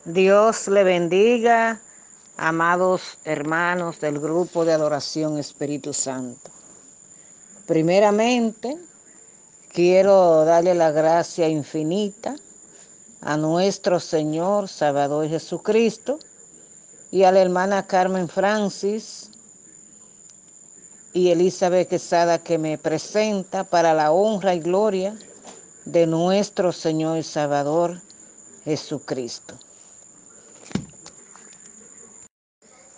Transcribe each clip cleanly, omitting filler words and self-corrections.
Dios le bendiga, amados hermanos del grupo de adoración Espíritu Santo. Primeramente, quiero darle la gracia infinita a nuestro Señor Salvador Jesucristo y a la hermana Carmen Francis y Elizabeth Quesada que me presenta para la honra y gloria de nuestro Señor y Salvador Jesucristo.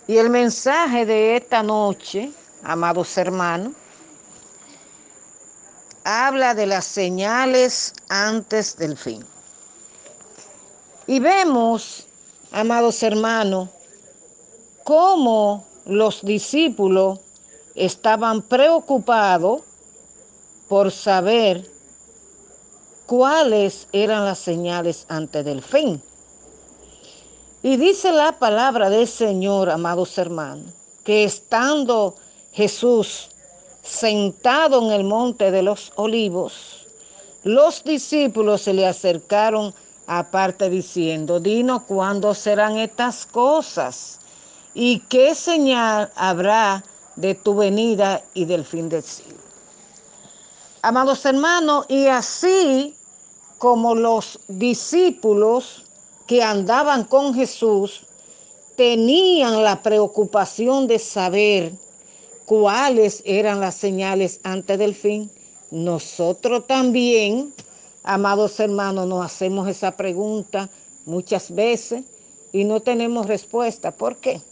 Y el mensaje de esta noche, amados hermanos, habla de las señales antes del fin. Y vemos, amados hermanos, cómo los discípulos estaban preocupados por saber cuáles eran las señales antes del fin. Y dice la palabra del Señor, amados hermanos, que estando Jesús sentado en el monte de los olivos, los discípulos se le acercaron aparte diciendo: dinos cuándo serán estas cosas y qué señal habrá de tu venida y del fin del siglo. Amados hermanos, y así como los discípulos que andaban con Jesús tenían la preocupación de saber cuáles eran las señales antes del fin, nosotros también, amados hermanos, nos hacemos esa pregunta muchas veces y no tenemos respuesta. ¿Por qué?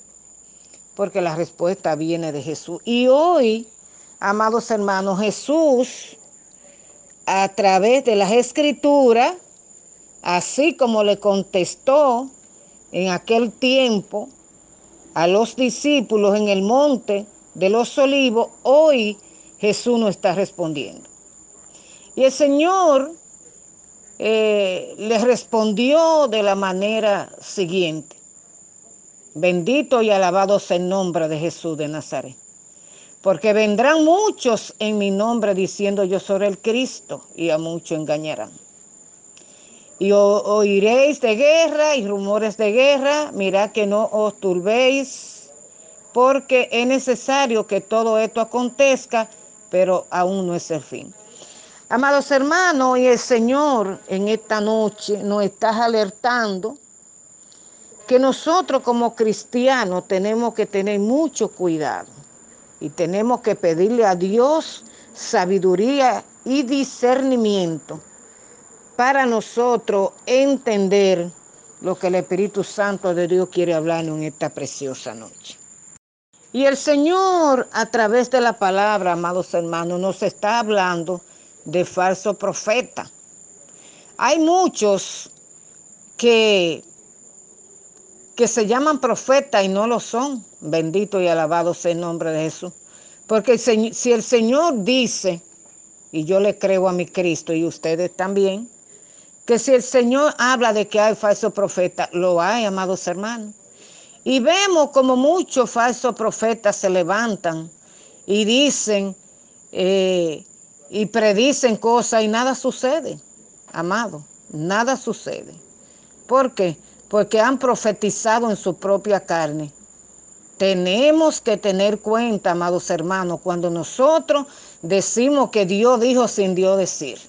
Porque la respuesta viene de Jesús. Y hoy, amados hermanos, Jesús, a través de las Escrituras, así como le contestó en aquel tiempo a los discípulos en el monte de los olivos, hoy Jesús nos está respondiendo. Y el Señor les respondió de la manera siguiente: bendito y alabado sea el nombre de Jesús de Nazaret, porque vendrán muchos en mi nombre diciendo yo soy el Cristo, y a muchos engañarán. Y oiréis de guerra y rumores de guerra, mirad que no os turbéis, porque es necesario que todo esto acontezca, pero aún no es el fin. Amados hermanos, y el Señor en esta noche nos está alertando que nosotros como cristianos tenemos que tener mucho cuidado y tenemos que pedirle a Dios sabiduría y discernimiento para nosotros entender lo que el Espíritu Santo de Dios quiere hablarnos en esta preciosa noche. Y el Señor, a través de la palabra, amados hermanos, nos está hablando de falsos profetas. Hay muchos que se llaman profetas y no lo son. Bendito y alabado sea el nombre de Jesús. Porque si el Señor dice, y yo le creo a mi Cristo y ustedes también, que si el Señor habla de que hay falsos profetas, lo hay, amados hermanos. Y vemos como muchos falsos profetas se levantan y dicen y predicen cosas y nada sucede, amado, nada sucede. ¿Por qué? Porque han profetizado en su propia carne. Tenemos que tener cuenta, amados hermanos, cuando nosotros decimos que Dios dijo sin Dios decir.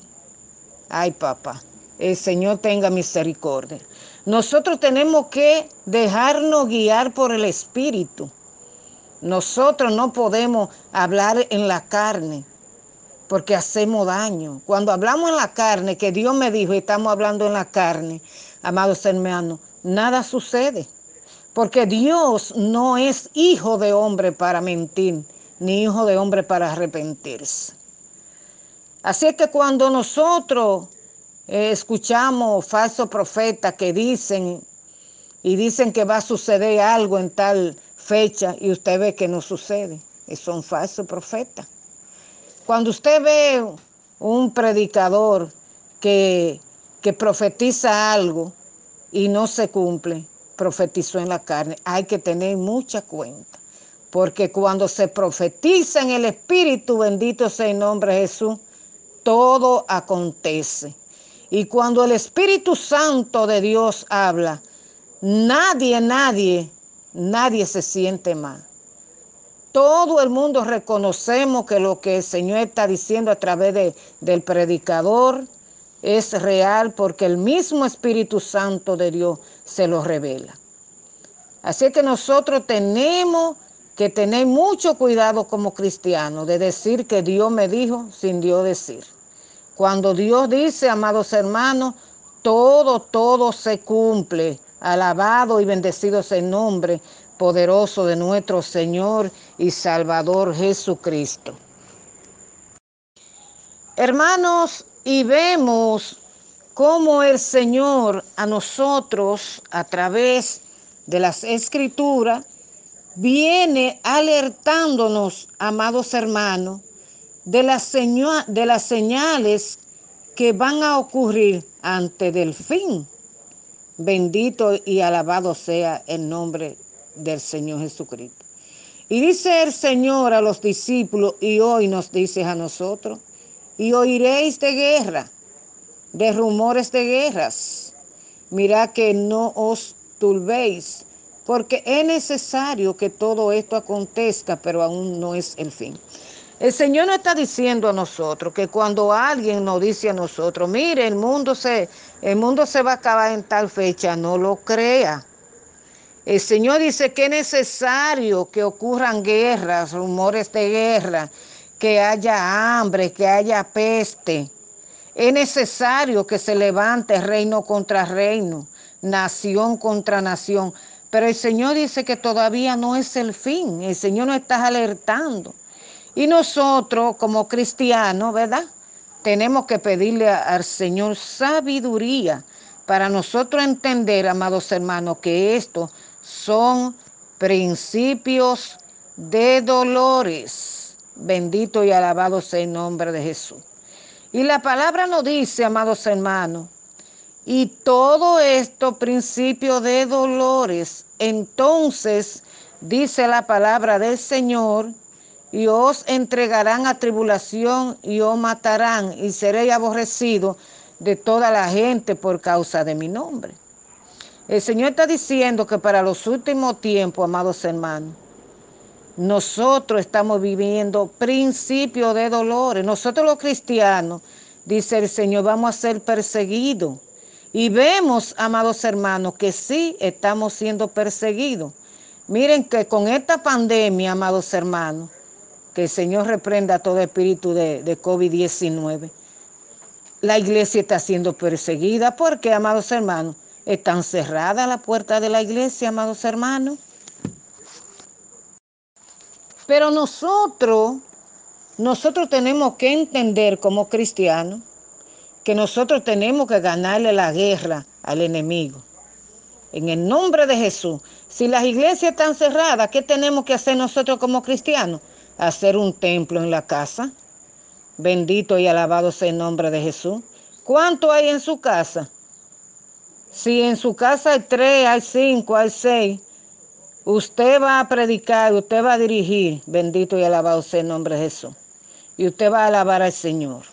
Ay, papá, el Señor tenga misericordia. Nosotros tenemos que dejarnos guiar por el Espíritu. Nosotros no podemos hablar en la carne porque hacemos daño. Cuando hablamos en la carne, que Dios me dijo y estamos hablando en la carne, amados hermanos, nada sucede. Porque Dios no es hijo de hombre para mentir, ni hijo de hombre para arrepentirse. Así es que cuando nosotros escuchamos falsos profetas que dicen que va a suceder algo en tal fecha y usted ve que no sucede, son falsos profetas. Cuando usted ve un predicador que profetiza algo y no se cumple, profetizó en la carne, hay que tener mucha cuenta. Porque cuando se profetiza en el Espíritu, bendito sea el nombre de Jesús, todo acontece. Y cuando el Espíritu Santo de Dios habla, Nadie se siente mal. Todo el mundo reconocemos que lo que el Señor está diciendo a través del predicador es real, porque el mismo Espíritu Santo de Dios se lo revela. Así que nosotros tenemos que tener mucho cuidado como cristianos de decir que Dios me dijo sin Dios decir. Cuando Dios dice, amados hermanos, todo se cumple. Alabado y bendecido sea el nombre poderoso de nuestro Señor y Salvador Jesucristo. Hermanos, y vemos cómo el Señor a nosotros, a través de las Escrituras, viene alertándonos, amados hermanos, de las señales que van a ocurrir antes del fin. Bendito y alabado sea el nombre del Señor Jesucristo. Y dice el Señor a los discípulos, y hoy nos dice a nosotros, y oiréis de guerra, de rumores de guerras. Mirad que no os turbéis, porque es necesario que todo esto acontezca, pero aún no es el fin. El Señor nos está diciendo a nosotros que cuando alguien nos dice a nosotros, mire, el mundo se va a acabar en tal fecha, no lo crea. El Señor dice que es necesario que ocurran guerras, rumores de guerra, que haya hambre, que haya peste. Es necesario que se levante reino contra reino, nación contra nación. Pero el Señor dice que todavía no es el fin. El Señor nos está alertando. Y nosotros como cristianos, ¿verdad? Tenemos que pedirle al Señor sabiduría para nosotros entender, amados hermanos, que estos son principios de dolores. Bendito y alabado sea el nombre de Jesús. Y la palabra nos dice, amados hermanos, y todo esto principio de dolores. Entonces dice la palabra del Señor, y os entregarán a tribulación y os matarán, y seréis aborrecidos de toda la gente por causa de mi nombre. El Señor está diciendo que para los últimos tiempos, amados hermanos, nosotros estamos viviendo principios de dolores. Nosotros los cristianos, dice el Señor, vamos a ser perseguidos. Y vemos, amados hermanos, que sí estamos siendo perseguidos. Miren que con esta pandemia, amados hermanos, que el Señor reprenda todo espíritu de COVID-19. La iglesia está siendo perseguida porque, amados hermanos, están cerradas las puertas de la iglesia, amados hermanos. Pero nosotros tenemos que entender como cristianos que nosotros tenemos que ganarle la guerra al enemigo. En el nombre de Jesús. Si las iglesias están cerradas, ¿qué tenemos que hacer nosotros como cristianos? Hacer un templo en la casa. Bendito y alabado sea el nombre de Jesús. ¿Cuánto hay en su casa? Si en su casa hay 3, hay 5, hay 6, usted va a predicar, usted va a dirigir. Bendito y alabado sea el nombre de Jesús. Y usted va a alabar al Señor.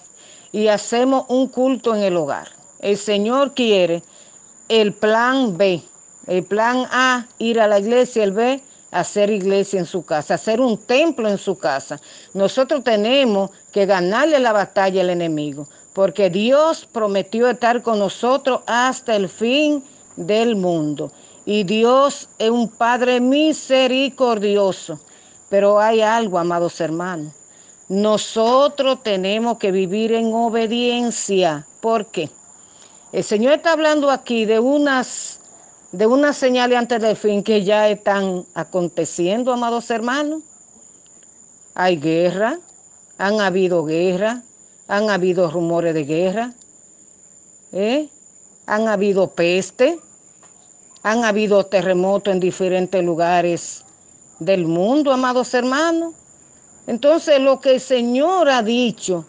Y hacemos un culto en el hogar. El Señor quiere el plan B. El plan A, ir a la iglesia. El B, hacer iglesia en su casa, hacer un templo en su casa. Nosotros tenemos que ganarle la batalla al enemigo, porque Dios prometió estar con nosotros hasta el fin del mundo. Y Dios es un Padre misericordioso. Pero hay algo, amados hermanos. Nosotros tenemos que vivir en obediencia. ¿Por qué? El Señor está hablando aquí de unas señales antes del fin que ya están aconteciendo, amados hermanos. Hay guerra, han habido rumores de guerra, han habido peste, han habido terremotos en diferentes lugares del mundo, amados hermanos. Entonces lo que el Señor ha dicho,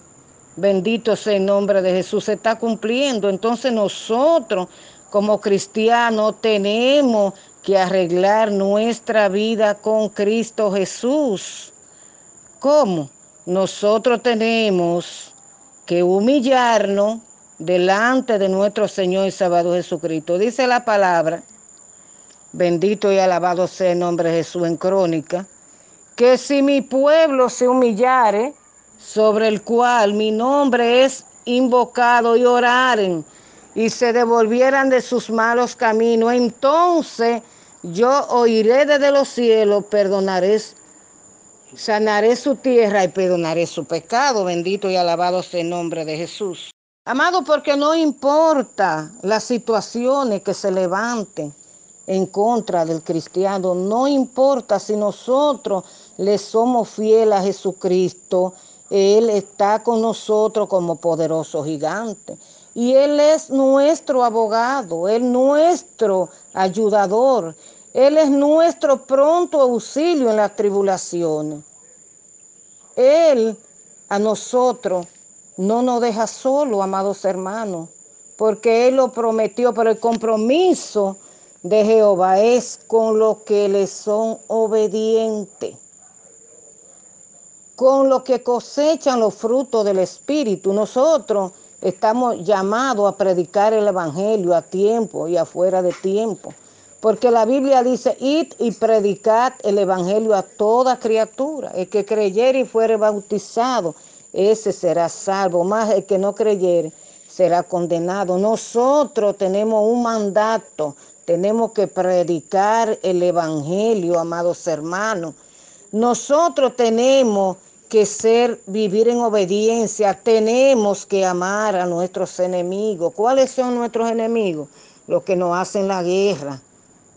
bendito sea el nombre de Jesús, se está cumpliendo. Entonces nosotros como cristianos tenemos que arreglar nuestra vida con Cristo Jesús. ¿Cómo? Nosotros tenemos que humillarnos delante de nuestro Señor y Salvador Jesucristo. Dice la palabra bendito y alabado sea el nombre de Jesús en Crónica, que si mi pueblo se humillare, sobre el cual mi nombre es invocado, y oraren y se devolvieran de sus malos caminos, entonces yo oiré desde los cielos, perdonaré, sanaré su tierra y perdonaré su pecado. Bendito y alabado sea el nombre de Jesús. Amado, porque no importa las situaciones que se levanten en contra del cristiano, no importa si nosotros le somos fieles a Jesucristo, Él está con nosotros como poderoso gigante. Y Él es nuestro abogado, Él es nuestro ayudador, Él es nuestro pronto auxilio en las tribulaciones. Él a nosotros no nos deja solo, amados hermanos, porque Él lo prometió, pero el compromiso de Jehová es con los que le son obedientes, con los que cosechan los frutos del Espíritu. Nosotros estamos llamados a predicar el Evangelio a tiempo y afuera de tiempo, porque la Biblia dice: id y predicad el Evangelio a toda criatura. El que creyere y fuere bautizado, ese será salvo, más el que no creyere será condenado. Nosotros tenemos un mandato, tenemos que predicar el Evangelio, amados hermanos. Nosotros tenemos que vivir en obediencia, tenemos que amar a nuestros enemigos. ¿Cuáles son nuestros enemigos? Los que nos hacen la guerra.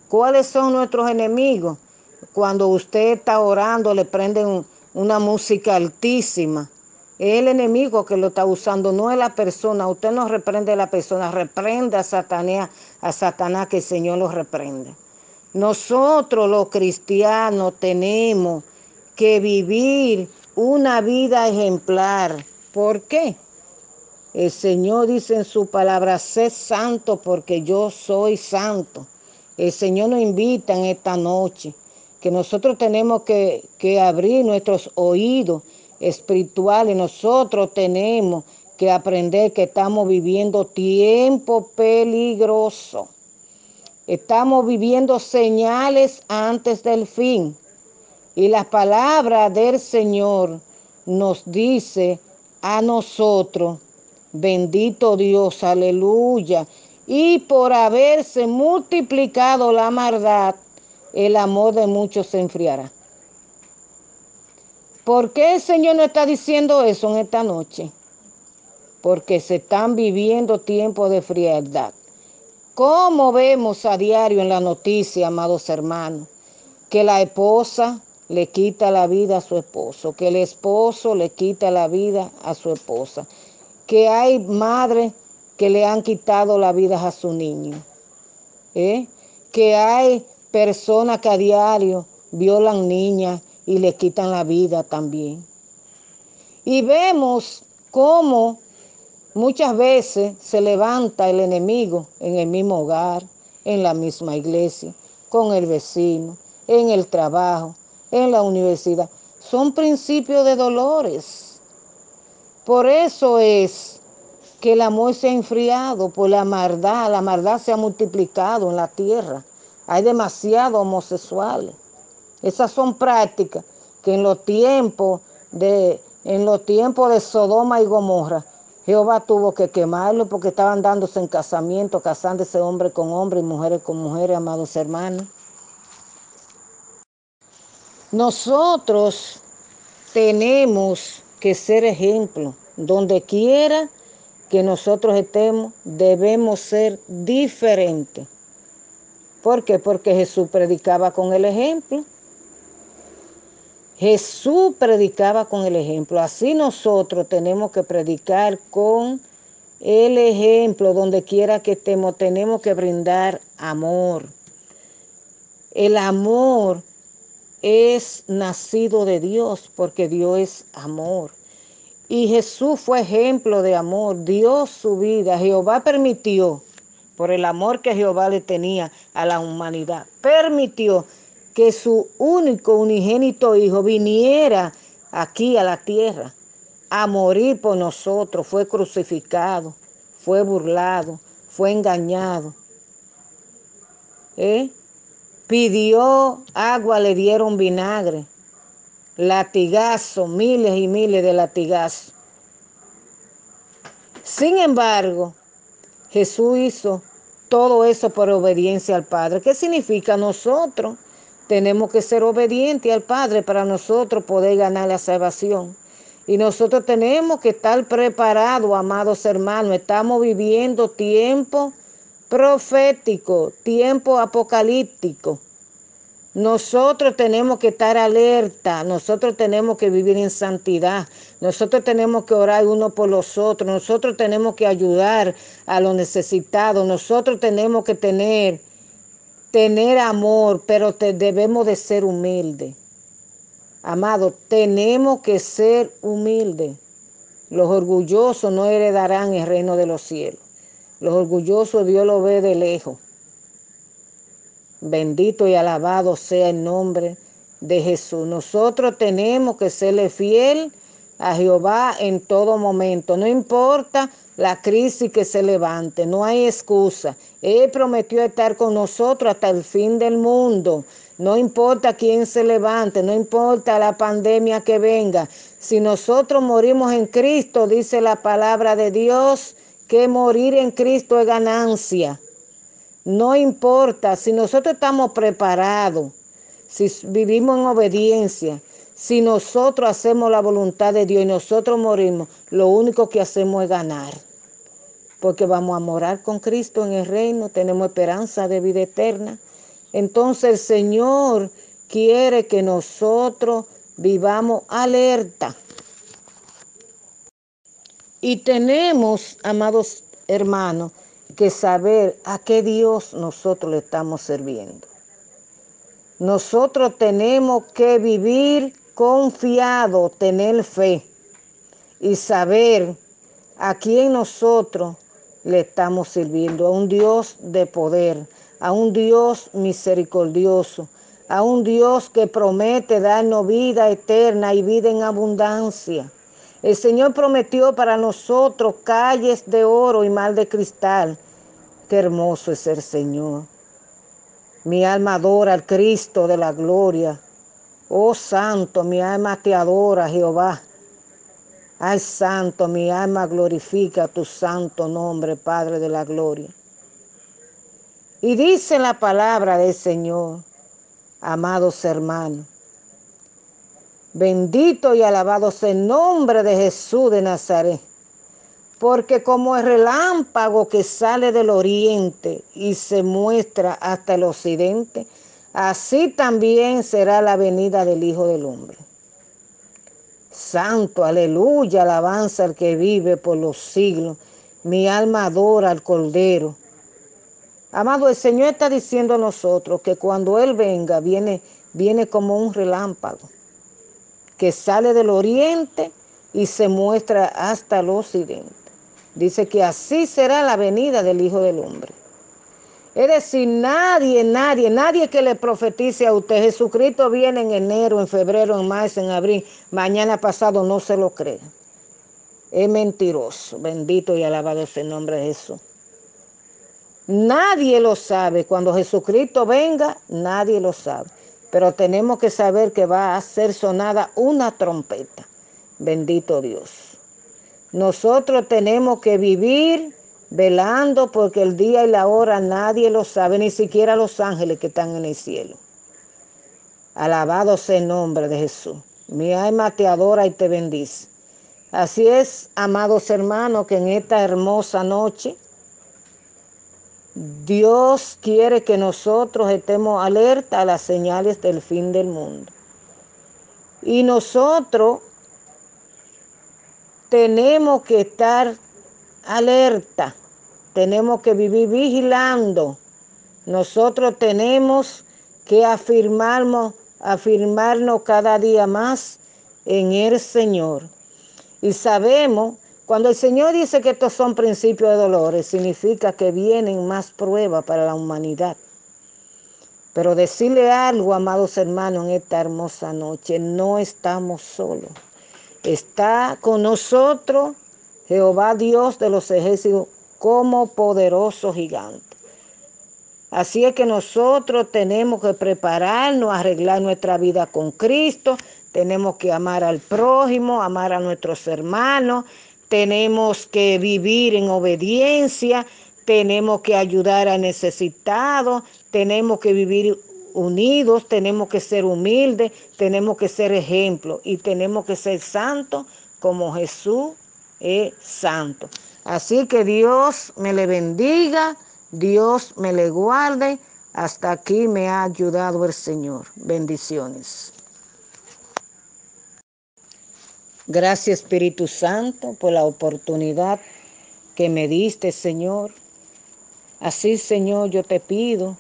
¿Cuáles son nuestros enemigos? Cuando usted está orando, le prenden una música altísima. Es el enemigo que lo está usando, no es la persona. Usted no reprende a la persona, reprende a Satanás, que el Señor lo reprende. Nosotros los cristianos tenemos que vivir una vida ejemplar. ¿Por qué? El Señor dice en su palabra: sed santo porque yo soy santo. El Señor nos invita en esta noche que nosotros tenemos que abrir nuestros oídos espirituales. Nosotros tenemos que aprender que estamos viviendo tiempo peligroso. Estamos viviendo señales antes del fin. Y la palabra del Señor nos dice a nosotros: bendito Dios, aleluya. Y por haberse multiplicado la maldad, el amor de muchos se enfriará. ¿Por qué el Señor nos está diciendo eso en esta noche? Porque se están viviendo tiempos de frialdad. ¿Cómo vemos a diario en la noticia, amados hermanos, que la esposa le quita la vida a su esposo, que el esposo le quita la vida a su esposa, que hay madres que le han quitado la vida a su niño, que hay personas que a diario violan niñas y le quitan la vida también? Y vemos cómo muchas veces se levanta el enemigo en el mismo hogar, en la misma iglesia, con el vecino, en el trabajo, en la universidad. Son principios de dolores. Por eso es que el amor se ha enfriado, por la maldad se ha multiplicado en la tierra. Hay demasiados homosexuales. Esas son prácticas que en los tiempos de Sodoma y Gomorra, Jehová tuvo que quemarlo porque estaban dándose en casamiento, casándose hombre con hombre y mujeres con mujeres, amados hermanos. Nosotros tenemos que ser ejemplo. Donde quiera que nosotros estemos, debemos ser diferentes. ¿Por qué? Porque Jesús predicaba con el ejemplo. Jesús predicaba con el ejemplo. Así nosotros tenemos que predicar con el ejemplo. Donde quiera que estemos, tenemos que brindar amor. El amor es nacido de Dios, porque Dios es amor. Y Jesús fue ejemplo de amor, dio su vida. Jehová permitió, por el amor que Jehová le tenía a la humanidad, permitió que su único unigénito hijo viniera aquí a la tierra a morir por nosotros. Fue crucificado, fue burlado, fue engañado. Pidió agua, le dieron vinagre. Latigazo, miles y miles de latigazos. Sin embargo, Jesús hizo todo eso por obediencia al Padre. ¿Qué significa? Nosotros tenemos que ser obedientes al Padre para nosotros poder ganar la salvación. Y nosotros tenemos que estar preparados, amados hermanos. Estamos viviendo tiempo profético, tiempo apocalíptico. Nosotros tenemos que estar alerta, nosotros tenemos que vivir en santidad, nosotros tenemos que orar uno por los otros, nosotros tenemos que ayudar a los necesitados, nosotros tenemos que tener amor, pero debemos de ser humildes. Amado, tenemos que ser humildes. Los orgullosos no heredarán el reino de los cielos. Los orgullosos Dios los ve de lejos. Bendito y alabado sea el nombre de Jesús. Nosotros tenemos que serle fiel a Jehová en todo momento. No importa la crisis que se levante, no hay excusa. Él prometió estar con nosotros hasta el fin del mundo. No importa quién se levante, no importa la pandemia que venga. Si nosotros morimos en Cristo, dice la palabra de Dios, que morir en Cristo es ganancia. No importa si nosotros estamos preparados, si vivimos en obediencia, si nosotros hacemos la voluntad de Dios y nosotros morimos, lo único que hacemos es ganar. Porque vamos a morar con Cristo en el reino, tenemos esperanza de vida eterna. Entonces el Señor quiere que nosotros vivamos alerta. Y tenemos, amados hermanos, que saber a qué Dios nosotros le estamos sirviendo. Nosotros tenemos que vivir confiado, tener fe y saber a quién nosotros le estamos sirviendo. A un Dios de poder, a un Dios misericordioso, a un Dios que promete darnos vida eterna y vida en abundancia. El Señor prometió para nosotros calles de oro y mar de cristal. Qué hermoso es el Señor. Mi alma adora al Cristo de la gloria. Oh santo, mi alma te adora, Jehová. Ay santo, mi alma glorifica tu santo nombre, Padre de la gloria. Y dice la palabra del Señor, amados hermanos, bendito y alabado sea el nombre de Jesús de Nazaret. Porque como el relámpago que sale del oriente y se muestra hasta el occidente, así también será la venida del Hijo del Hombre. Santo, aleluya, alabanza al que vive por los siglos. Mi alma adora al Cordero. Amado, el Señor está diciendo a nosotros que cuando Él venga, viene como un relámpago que sale del oriente y se muestra hasta el occidente. Dice que así será la venida del Hijo del Hombre. Es decir, nadie que le profetice a usted, Jesucristo viene en enero, en febrero, en marzo, en abril, mañana pasado, no se lo crea. Es mentiroso. Bendito y alabado sea el nombre de Jesús. Nadie lo sabe. Cuando Jesucristo venga, nadie lo sabe. Pero tenemos que saber que va a ser sonada una trompeta. Bendito Dios. Nosotros tenemos que vivir velando porque el día y la hora nadie lo sabe, ni siquiera los ángeles que están en el cielo. Alabado sea el nombre de Jesús. Mi alma te adora y te bendice. Así es, amados hermanos, que en esta hermosa noche Dios quiere que nosotros estemos alerta a las señales del fin del mundo. Y nosotros tenemos que estar alerta, tenemos que vivir vigilando. Nosotros tenemos que afirmarnos cada día más en el Señor. Y sabemos, cuando el Señor dice que estos son principios de dolores, significa que vienen más pruebas para la humanidad. Pero decirle algo, amados hermanos, en esta hermosa noche, no estamos solos. Está con nosotros Jehová Dios de los ejércitos como poderoso gigante. Así es que nosotros tenemos que prepararnos, arreglar nuestra vida con Cristo, tenemos que amar al prójimo, amar a nuestros hermanos, tenemos que vivir en obediencia, tenemos que ayudar a necesitados, tenemos que vivir unidos, tenemos que ser humildes, tenemos que ser ejemplos y tenemos que ser santos como Jesús es santo. Así que Dios me le bendiga, Dios me le guarde. Hasta aquí me ha ayudado el Señor. Bendiciones. Gracias Espíritu Santo por la oportunidad que me diste, Señor. Así, Señor, yo te pido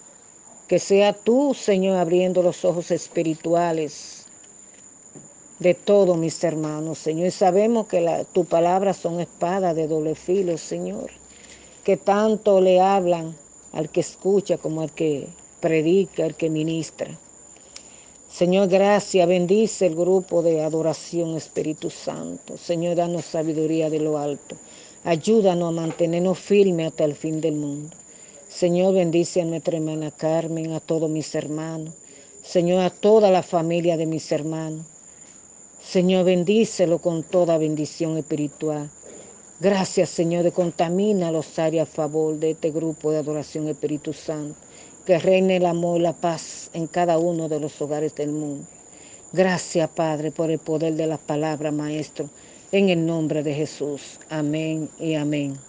que sea tú, Señor, abriendo los ojos espirituales de todos mis hermanos, Señor. Y sabemos que tu palabra son espadas de doble filo, Señor, que tanto le hablan al que escucha como al que predica, al que ministra. Señor, gracias, bendice el grupo de adoración, Espíritu Santo. Señor, danos sabiduría de lo alto. Ayúdanos a mantenernos firmes hasta el fin del mundo. Señor, bendice a nuestra hermana Carmen, a todos mis hermanos. Señor, a toda la familia de mis hermanos. Señor, bendícelo con toda bendición espiritual. Gracias, Señor, de contamina los áreas a favor de este grupo de adoración, Espíritu Santo. Que reine el amor y la paz en cada uno de los hogares del mundo. Gracias, Padre, por el poder de la palabra, Maestro. En el nombre de Jesús. Amén y amén.